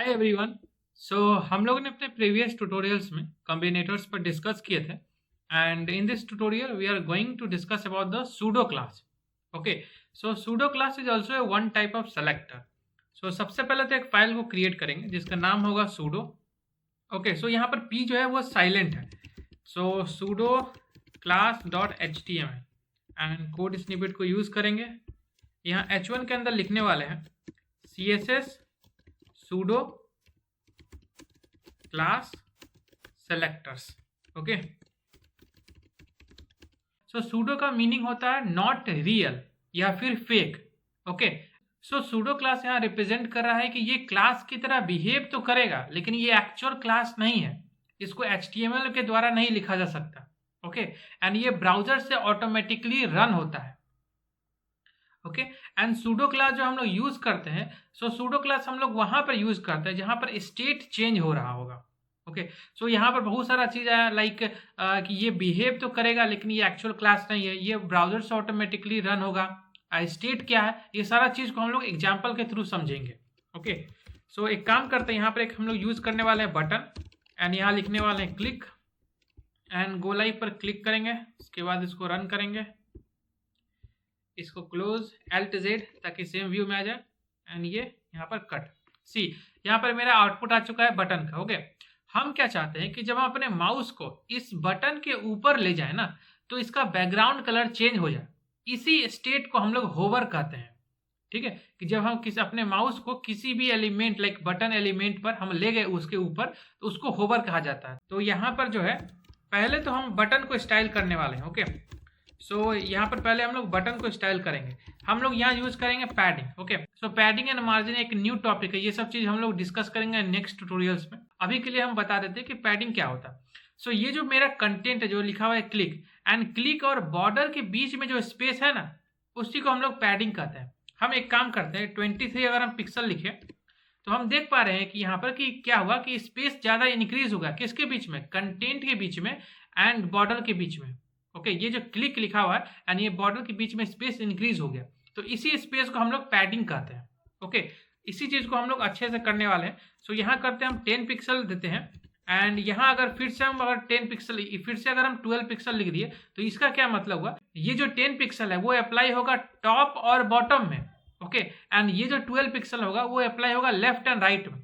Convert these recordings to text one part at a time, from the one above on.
Hi everyone. हम लोगों ने अपने प्रीवियस ट्यूटोरियल्स में कॉम्बिनेटर्स पर डिस्कस किए थे and in this tutorial we are going to discuss about the pseudo class. Okay, so pseudo class is also a one type of selector. सबसे पहले तो एक फाइल को क्रिएट करेंगे जिसका नाम होगा सूडो। ओके, सो यहाँ पर पी जो है वो साइलेंट है। Pseudo class dot H T M L and code snippet को यूज करेंगे। यहाँ H1 के अंदर लिखने वाले हैं CSS pseudo class selectors. Okay, pseudo का मीनिंग होता है नॉट रियल या फिर फेक। ओके, सूडो क्लास यहाँ रिप्रेजेंट कर रहा है कि ये क्लास की तरह बिहेव तो करेगा लेकिन ये एक्चुअल क्लास नहीं है, इसको HTML के द्वारा नहीं लिखा जा सकता। ओके, एंड ये ब्राउजर से ऑटोमेटिकली रन होता है। ओके, एंड सूडो क्लास जो हम लोग यूज करते हैं, सूडो क्लास हम लोग वहां पर यूज करते हैं जहां पर स्टेट चेंज हो रहा होगा। ओके, यहाँ पर बहुत सारा चीज है लाइक कि ये बिहेव तो करेगा लेकिन ये एक्चुअल क्लास नहीं है, ये ब्राउजर से ऑटोमेटिकली रन होगा। स्टेट क्या है, ये सारा चीज को हम लोग एग्जाम्पल के थ्रू समझेंगे। ओके, एक काम करते हैं, यहाँ पर एक हम लोग यूज करने वाले हैं बटन एंड यहाँ लिखने वाले हैं क्लिक एंड गो लाइव पर क्लिक करेंगे। उसके बाद इसको रन करेंगे, इसको क्लोज Alt Z ताकि सेम व्यू में आ जाए एंड ये यहाँ पर कट सी। यहाँ पर मेरा आउटपुट आ चुका है बटन का। ओके, हम क्या चाहते हैं कि जब हम अपने माउस को इस बटन के ऊपर ले जाए ना तो इसका बैकग्राउंड कलर चेंज हो जाए। इसी स्टेट को हम लोग होवर कहते हैं। ठीक है, कि जब हम अपने माउस को किसी भी एलिमेंट लाइक बटन एलिमेंट पर हम ले गए उसके ऊपर तो उसको होवर कहा जाता है। तो यहाँ पर जो है पहले तो हम बटन को स्टाइल करने वाले हैं। ओके, यहाँ पर पहले हम लोग बटन को स्टाइल करेंगे। हम लोग यहाँ यूज करेंगे padding. Okay, padding and margin एक न्यू टॉपिक है, ये सब चीज हम लोग डिस्कस करेंगे नेक्स्ट ट्यूटोरियल्स में। अभी के लिए हम बता देते हैं कि पैडिंग क्या होता है। ये जो मेरा कंटेंट है जो लिखा हुआ है क्लिक एंड क्लिक और बॉर्डर के बीच में जो स्पेस है ना उसी को हम लोग पैडिंग कहते हैं। हम एक काम करते हैं 23 अगर हम पिक्सल लिखे तो हम देख पा रहे हैं कि यहाँ पर कि क्या हुआ कि स्पेस ज्यादा इंक्रीज होगा किसके बीच में, कंटेंट के बीच में एंड बॉर्डर के बीच में। ओके, ये जो क्लिक लिखा हुआ है एंड ये बॉर्डर के बीच में स्पेस इंक्रीज हो गया तो इसी स्पेस को हम लोग पैडिंग कहते हैं। ओके, इसी चीज को हम लोग अच्छे से करने वाले हैं। यहाँ करते हैं हम 10 पिक्सल देते हैं एंड यहाँ अगर फिर से हम अगर 10 पिक्सल फिर से अगर हम 12 पिक्सल लिख दिए तो इसका क्या मतलब हुआ, ये जो 10 पिक्सल है वो अप्लाई होगा टॉप और बॉटम में। ओके, एंड ये जो 12 पिक्सल होगा वो अप्लाई होगा लेफ्ट एंड राइट में।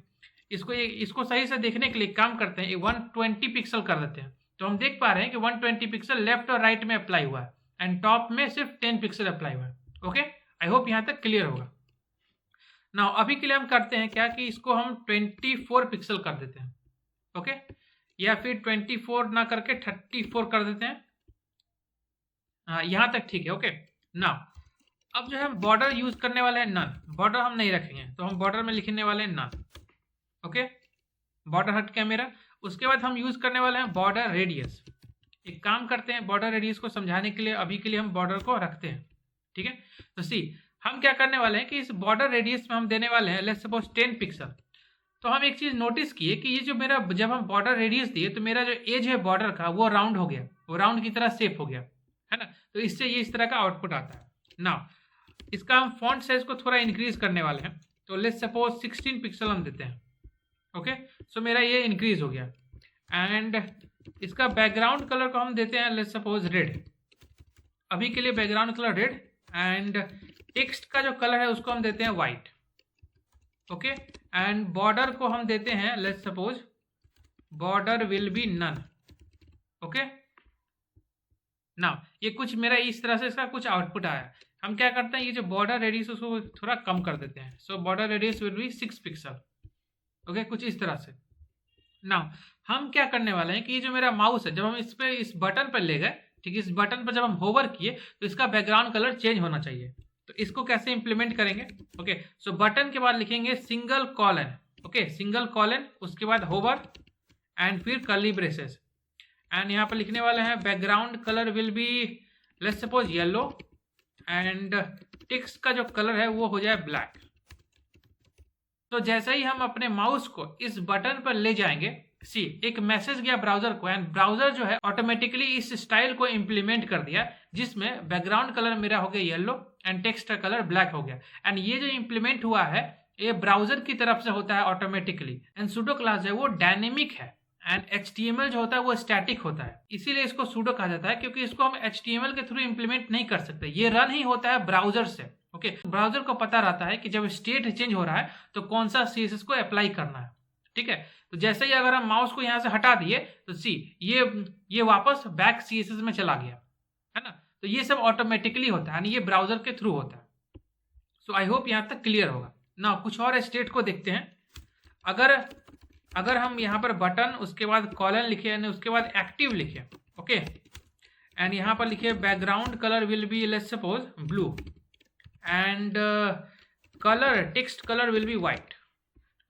इसको सही से देखने के लिए काम करते हैं 120 पिक्सल कर देते हैं तो हम देख पा रहे हैं कि 120 पिक्सल लेफ्ट और राइट में अप्लाई हुआ है एंड टॉप में सिर्फ 10 पिक्सल अप्लाई हुआ है। ओके, आई होप यहाँ तक क्लियर होगा। नाउ अभी के लिए हम करते हैं क्या कि इसको हम 24 पिक्सल कर देते हैं। ओके, या फिर 24 ना करके 34 कर देते हैं। हाँ, यहाँ तक ठीक है। ओके, नाउ अब जो है हम बॉर्डर यूज करने वाले हैं नन, बॉर्डर हम नहीं रखेंगे तो हम बॉर्डर में लिखने वाले हैं नन। ओके, बॉर्डर हट गया मेरा। उसके बाद हम यूज करने वाले हैं बॉर्डर रेडियस। एक काम करते हैं, बॉर्डर रेडियस को समझाने के लिए अभी के लिए हम बॉर्डर को रखते हैं। ठीक है, तो हम क्या करने वाले हैं कि इस बॉर्डर रेडियस में हम देने वाले हैं लेट्स सपोज 10 पिक्सल। तो हम एक चीज नोटिस किए कि ये जो मेरा जब हम बॉर्डर रेडियस दिए तो मेरा जो एज है बॉर्डर का वो राउंड हो गया, वो राउंड की तरह शेप हो गया है ना। तो इससे ये इस तरह का आउटपुट आता है। नाउ इसका हम फॉन्ट साइज को थोड़ा इंक्रीज करने वाले हैं तो लेट्स सपोज 16 पिक्सल हम देते हैं। ओके, मेरा ये इंक्रीज हो गया एंड इसका बैकग्राउंड कलर को हम देते हैं लेट्स सपोज रेड। अभी के लिए background colour red and text का जो कलर है उसको हम देते हैं व्हाइट। ओके, एंड बॉर्डर को हम देते हैं let's suppose border will be none. Okay, now ये कुछ मेरा इस तरह से इसका कुछ आउटपुट आया। हम क्या करते हैं, ये जो बॉर्डर रेडियस उसको थोड़ा कम कर देते हैं। Border radius will be 6 pixel. Okay, कुछ इस तरह से। नाउ हम क्या करने वाले हैं कि ये जो मेरा माउस है जब हम इस बटन पर ले गए, ठीक है, इस बटन पर जब हम होवर किए तो इसका बैकग्राउंड कलर चेंज होना चाहिए। तो इसको कैसे इंप्लीमेंट करेंगे। ओके, बटन के बाद लिखेंगे single colon. Okay, single colon, उसके बाद होवर एंड फिर कर्ली ब्रेसेस एंड यहाँ पर लिखने वाले हैं background colour will be let's suppose yellow and text का जो कलर है वो हो जाए ब्लैक। तो जैसे ही हम अपने माउस को इस बटन पर ले जाएंगे एक मैसेज गया ब्राउजर को एंड ब्राउजर जो है ऑटोमेटिकली इस स्टाइल को इंप्लीमेंट कर दिया जिसमें बैकग्राउंड कलर मेरा हो गया येलो एंड टेक्स्ट का कलर ब्लैक हो गया। एंड ये जो इंप्लीमेंट हुआ है ये ब्राउजर की तरफ से होता है ऑटोमेटिकली, एंड सूडो क्लास है वो डायनेमिक है, एंड HTML जो होता है वो स्टैटिक होता है, इसीलिए इसको सूडो कहा जाता है, क्योंकि इसको हम HTML के थ्रू इंप्लीमेंट नहीं कर सकते, ये रन ही होता है ब्राउजर से। ओके, ब्राउजर को पता रहता है कि जब स्टेट चेंज हो रहा है तो कौन सा CSS को अप्लाई करना है। ठीक है, तो जैसे ही अगर हम माउस को यहाँ से हटा दिए तो सी ये वापस बैक CSS में चला गया, है ना। तो ये सब ऑटोमेटिकली होता है, यानी ये ब्राउजर के थ्रू होता है। सो आई होप यहाँ तक क्लियर होगा ना। कुछ और स्टेट को देखते हैं। अगर हम यहाँ पर बटन, उसके बाद कॉलन लिखे, यानी उसके बाद एक्टिव लिखे, ओके, एंड यहाँ पर लिखे background colour will be let's suppose blue, and colour text colour will B white.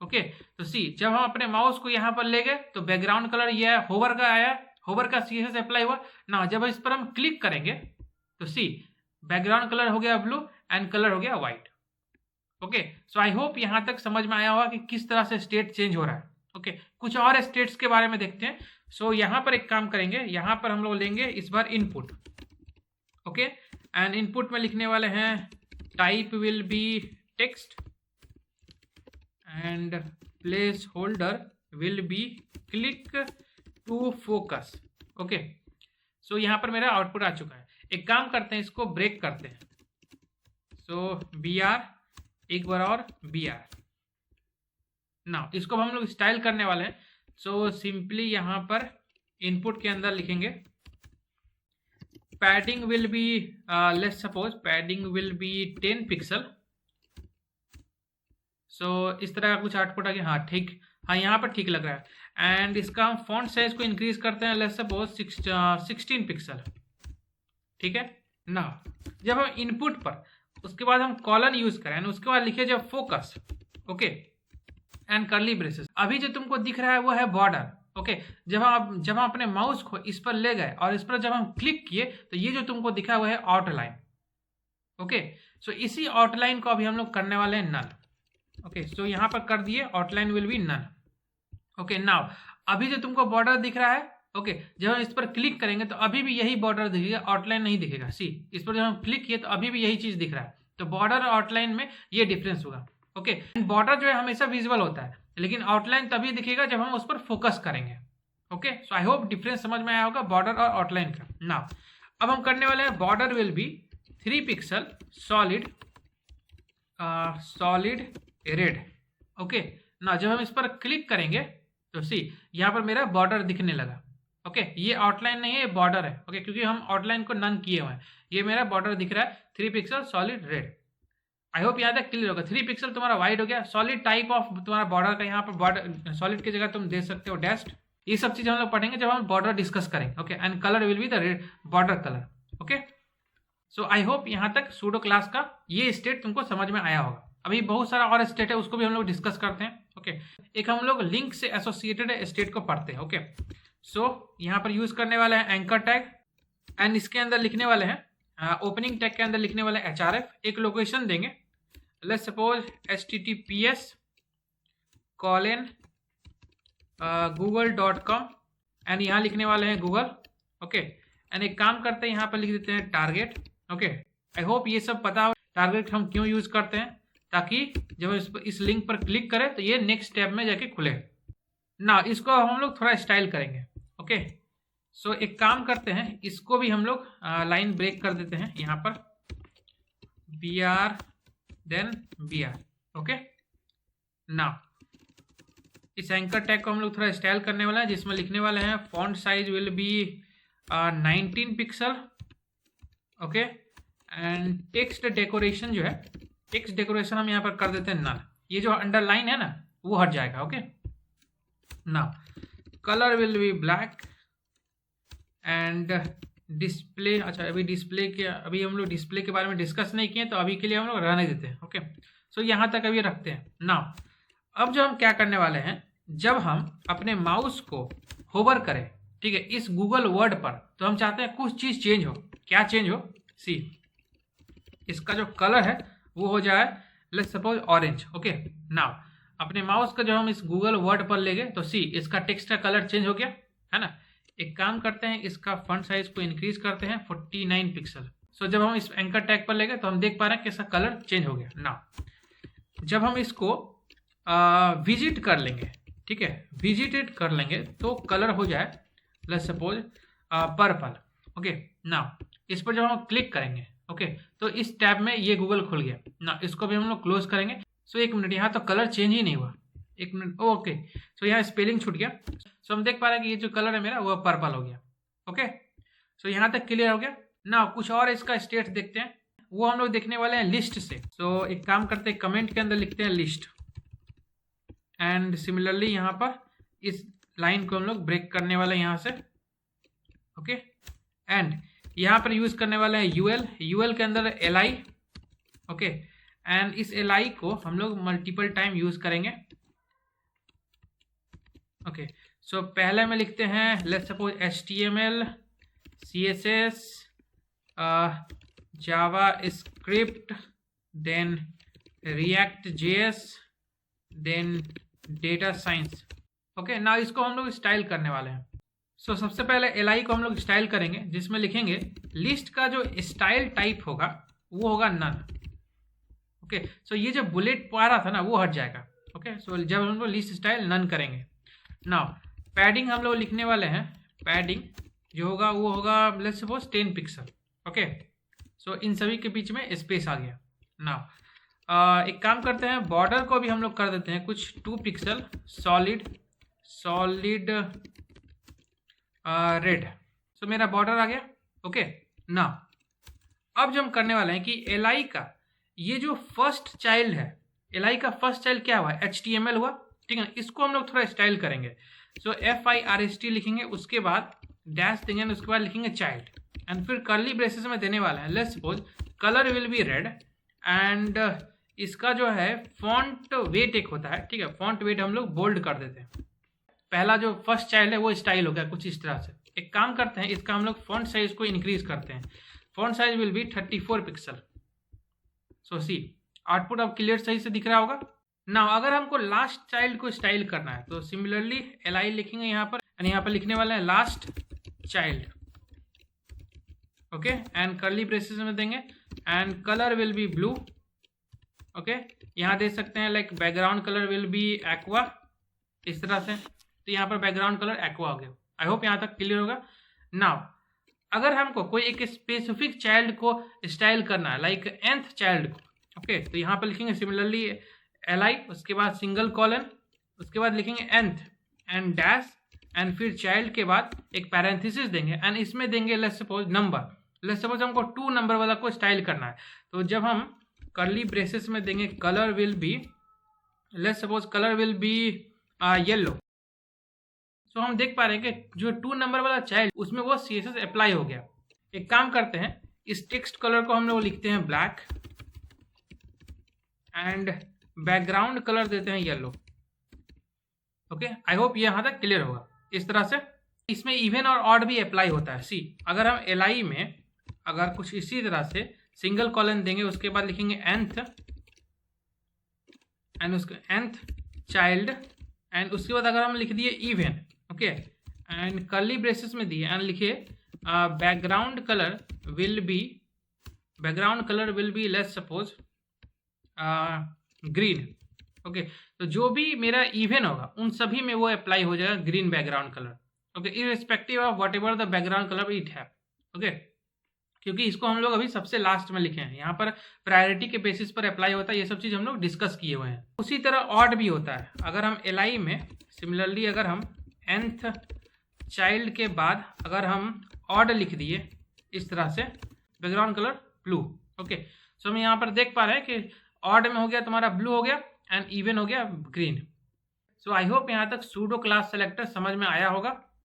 Okay, तो सी जब हम अपने माउस को यहाँ पर ले गए तो बैकग्राउंड कलर ये है, होवर का आया, होवर का CSS अप्लाई हुआ ना। जब इस पर हम क्लिक करेंगे तो सी बैकग्राउंड कलर हो गया ब्लू एंड कलर हो गया white. Okay, so I hope यहाँ तक समझ में आया होगा कि किस तरह से स्टेट चेंज हो रहा है। ओके, कुछ और स्टेट्स के बारे में देखते हैं। सो यहाँ पर एक काम करेंगे, यहाँ पर हम लोग लेंगे इस बार इनपुट। ओके, एंड इनपुट में लिखने वाले हैं type will be text and placeholder will be click to focus. Okay, so यहाँ पर मेरा आउटपुट आ चुका है। एक काम करते हैं, इसको ब्रेक करते हैं। सो BR एक बार और BR ना, इसको हम लोग स्टाइल करने वाले हैं। सो सिंपली यहाँ पर इनपुट के अंदर लिखेंगे padding will be let's suppose padding will be 10 pixel. So इस तरह का कुछ आउटपुट आ गया। हाँ ठीक, हाँ यहाँ पर ठीक लग रहा है। एंड इसका हम फॉन्ट साइज को इंक्रीज करते हैं, लेट्स सपोज 16 पिक्सल। ठीक है ना। जब हम इनपुट पर उसके बाद हम कॉलन यूज करें, उसके बाद लिखे जब फोकस, ओके, एंड करली ब्रेसेस। अभी जो तुमको दिख रहा है वो है बॉर्डर। ओके, जब हम अपने माउस को इस पर ले गए और इस पर जब हम क्लिक किए तो ये जो तुमको दिखा हुआ है आउटलाइन। ओके, सो इसी आउटलाइन को अभी हम लोग करने वाले हैं नल। ओके, सो यहाँ पर कर दिए outline will be null. Okay, now अभी जो तुमको बॉर्डर दिख रहा है, ओके, जब हम इस पर क्लिक करेंगे तो अभी भी यही बॉर्डर दिखेगा, आउटलाइन नहीं दिखेगा। सी इस पर जब हम क्लिक किए तो अभी भी यही चीज दिख रहा है, तो बॉर्डर और आउटलाइन में ये डिफरेंस होगा। ओके, बॉर्डर जो है हमेशा विजुअल होता है, लेकिन आउटलाइन तभी दिखेगा जब हम उस पर फोकस करेंगे। Okay, so I hope difference समझ में आया होगा बॉर्डर और आउटलाइन का। नाउ अब हम करने वाले हैं border will B 3 pixel solid red. Okay, ना जब हम इस पर क्लिक करेंगे तो सी यहाँ पर मेरा बॉर्डर दिखने लगा। ओके, ये आउटलाइन नहीं है, ये बॉर्डर है। ओके, क्योंकि हम आउटलाइन को नन किए हुए हैं, ये मेरा बॉर्डर दिख रहा है 3 pixel solid red. I hope यहाँ तक क्लियर होगा। 3 पिक्सल तुम्हारा वाइड हो गया। सॉलिड टाइप ऑफ तुम्हारा बॉर्डर का, यहाँ पर बॉर्डर सॉलिड की जगह तुम दे सकते हो डैश्ड। ये सब चीज हम लोग पढ़ेंगे जब हम बॉर्डर डिस्कस करेंगे। Okay, and colour will be the red border colour. Okay, so I hope यहाँ तक सूडो क्लास का ये स्टेट तुमको समझ में आया होगा। अभी बहुत सारा और स्टेट है, उसको भी हम लोग डिस्कस करते हैं। ओके, एक हम लोग लिंक से एसोसिएटेड स्टेट को पढ़ते हैं। ओके, सो यहाँ पर यूज करने वाले हैं एंकर टैग, एंड इसके अंदर लिखने वाले हैं ओपनिंग टैग के अंदर लिखने वाले href। एक लोकेशन देंगे, let's suppose https google.com, and यहाँ लिखने वाले हैं गूगल। ओके, एंड एक काम करते हैं, यहाँ पर लिख देते हैं टारगेट। ओके, आई होप ये सब पता हो टारगेट हम क्यों यूज करते हैं, ताकि जब इस लिंक पर क्लिक करें तो ये नेक्स्ट टैब में जाके खुले ना। इसको हम लोग थोड़ा स्टाइल करेंगे। ओके, सो एक काम करते हैं, इसको भी हम लोग लाइन ब्रेक कर देते हैं, यहाँ पर BR देन BR। ओके, ना इस एंकर टैग को हम लोग थोड़ा स्टाइल करने वाला है, जिसमें लिखने वाले हैं font size will B 19 pixel. Okay, and text decoration जो है, टेक्स्ट डेकोरेशन हम यहाँ पर कर देते हैं नल। ये जो अंडरलाइन है ना वो हट जाएगा। ओके, ना colour will B black and display. अच्छा, अभी हम लोग डिस्प्ले के बारे में डिस्कस नहीं किए, तो अभी के लिए हम लोग रहने देते हैं। ओके, सो यहाँ तक अभी रखते हैं ना। अब जो हम क्या करने वाले हैं, जब हम अपने माउस को होवर करें, ठीक है, इस गूगल वर्ड पर, तो हम चाहते हैं कुछ चीज चेंज हो। क्या चेंज हो? सी इसका जो कलर है वो हो जाए let's suppose orange. Okay, now अपने माउस का जब हम इस गूगल वर्ड पर ले गए तो सी इसका टेक्स्ट का कलर चेंज हो गया, है ना। एक काम करते हैं, इसका फॉन्ट साइज को इंक्रीज करते हैं 49 पिक्सल। सो जब हम इस एंकर टैग पर ले गए तो हम देख पा रहे हैं कि इसका कलर चेंज हो गया। नाउ जब हम इसको विजिट कर लेंगे, ठीक है, विजिटेड कर लेंगे तो कलर हो जाए let's suppose purple. Okay, now इस पर जब हम क्लिक करेंगे, ओके, तो इस टैब में ये गूगल खुल गया ना, इसको भी हम लोग क्लोज करेंगे। सो एक मिनट, यहाँ तो कलर चेंज ही नहीं हुआ, एक मिनट, ओके, सो यहाँ स्पेलिंग छूट गया। सो हम देख पा रहे हैं कि ये जो कलर है मेरा वो पर्पल हो गया। ओके, सो यहाँ तक क्लियर हो गया ना। कुछ और इसका स्टेट देखते हैं, वो हम लोग देखने वाले हैं लिस्ट से। सो एक काम करते हैं, कमेंट के अंदर लिखते हैं लिस्ट, एंड सिमिलरली यहाँ पर इस लाइन को हम लोग ब्रेक करने वाले हैं यहाँ से। ओके, एंड यहाँ पर यूज करने वाले हैं यूएल, यूएल के अंदर एलआई। ओके, एंड इस एलआई को हम लोग मल्टीपल टाइम यूज करेंगे। ओके, सो पहले में लिखते हैं let's suppose HTML, CSS, JavaScript, then react JS, then data science. Okay, ना इसको हम लोग स्टाइल करने वाले हैं। सो सबसे पहले एलआई को हम लोग स्टाइल करेंगे, जिसमें लिखेंगे लिस्ट का जो स्टाइल टाइप होगा वो होगा नन। ओके, सो ये जो बुलेट पा रहा था ना वो हट जाएगा। ओके, सो जब हम लोग लिस्ट स्टाइल नन करेंगे। नाउ पैडिंग हम लोग लिखने वाले हैं, पैडिंग जो होगा वो होगा लेट्स सपोज 10 पिक्सल। ओके, सो इन सभी के बीच में स्पेस आ गया। नाउ एक काम करते हैं, बॉर्डर को भी हम लोग कर देते हैं कुछ 2 पिक्सल, सॉलिड रेड। सो मेरा बॉर्डर आ गया। ओके, ना अब जो हम करने वाले हैं कि एलआई का ये जो फर्स्ट चाइल्ड है, एलआई का फर्स्ट चाइल्ड क्या हुआ, HTML हुआ, ठीक है, इसको हम लोग थोड़ा स्टाइल करेंगे। सो FIRST लिखेंगे, उसके बाद डैश देंगे, उसके बाद लिखेंगे चाइल्ड, एंड फिर कर्ली ब्रेसेस में देने वाला है let's suppose colour will B red, and इसका जो है फॉन्ट वेट एक होता है, ठीक है, फॉन्ट वेट हम लोग बोल्ड कर देते हैं। पहला जो फर्स्ट चाइल्ड है वो स्टाइल हो गया कुछ इस तरह से। एक काम करते हैं, इसका हम लोग फॉन्ट साइज को इंक्रीज करते हैं, font size will be 34 pixel. So see output अब क्लियर सही से दिख रहा होगा ना। अगर हमको लास्ट चाइल्ड को स्टाइल करना है तो सिमिलरली एलआई लिखेंगे यहाँ पर, एंड यहाँ पर लिखने वाले हैं last child. Okay, and curly braces में देंगे, and colour will B blue. Okay, यहाँ दे सकते हैं like background colour will B aqua, इस तरह से। तो यहाँ पर बैकग्राउंड कलर एक्वा हो गया। आई होप यहाँ तक क्लियर होगा। नाउ अगर हमको कोई एक स्पेसिफिक चाइल्ड को स्टाइल करना है लाइक nth चाइल्ड को, ओके, तो यहाँ पर लिखेंगे सिमिलरली एलआई, उसके बाद सिंगल कॉलन, उसके बाद लिखेंगे nth एंड डैश, एंड फिर चाइल्ड के बाद एक पैरेंथेसिस देंगे, एंड इसमें देंगे let's suppose number. Let's suppose हमको 2 नंबर वाला को स्टाइल करना है, तो जब हम कर्ली ब्रेसेस में देंगे colour will be let's suppose colour will be yellow. So हम देख पा रहे हैं कि जो 2 नंबर वाला चाइल्ड उसमें वो CSS अप्लाई हो गया। एक काम करते हैं, इस टेक्स्ट कलर को हम लोग लिखते हैं ब्लैक, एंड बैकग्राउंड कलर देते हैं येलो। ओके, आई होप ये यहाँ तक क्लियर होगा। इस तरह से इसमें इवन और ऑड भी अप्लाई होता है। सी अगर हम एलआई में अगर कुछ इसी तरह से सिंगल कॉलन देंगे, उसके बाद लिखेंगे nth, एंड उसके nth चाइल्ड, एंड उसके बाद अगर हम लिख दिए even, okay, and curly braces में दिए एंड लिखे background colour will be let's suppose green. Okay, तो जो भी मेरा इवन होगा उन सभी में वो अप्लाई हो जाएगा green background colour. Okay, irrespective of what ever the background colour it have. Okay, क्योंकि इसको हम लोग अभी सबसे लास्ट में लिखे हैं, यहाँ पर प्रायोरिटी के बेसिस पर अप्लाई होता है, ये सब चीज़ हम लोग डिस्कस किए हुए हैं। उसी तरह ऑड भी होता है। अगर हम एलआई में सिमिलरली अगर हम nth चाइल्ड के बाद अगर हम ऑड लिख दिए इस तरह से, बैकग्राउंड कलर ब्लू। ओके, सो हम यहाँ पर देख पा रहे हैं कि ऑड में हो गया तुम्हारा ब्लू हो गया, एंड इवन हो गया ग्रीन। सो आई होप यहाँ तक सूडो क्लास सेलेक्टर समझ में आया होगा।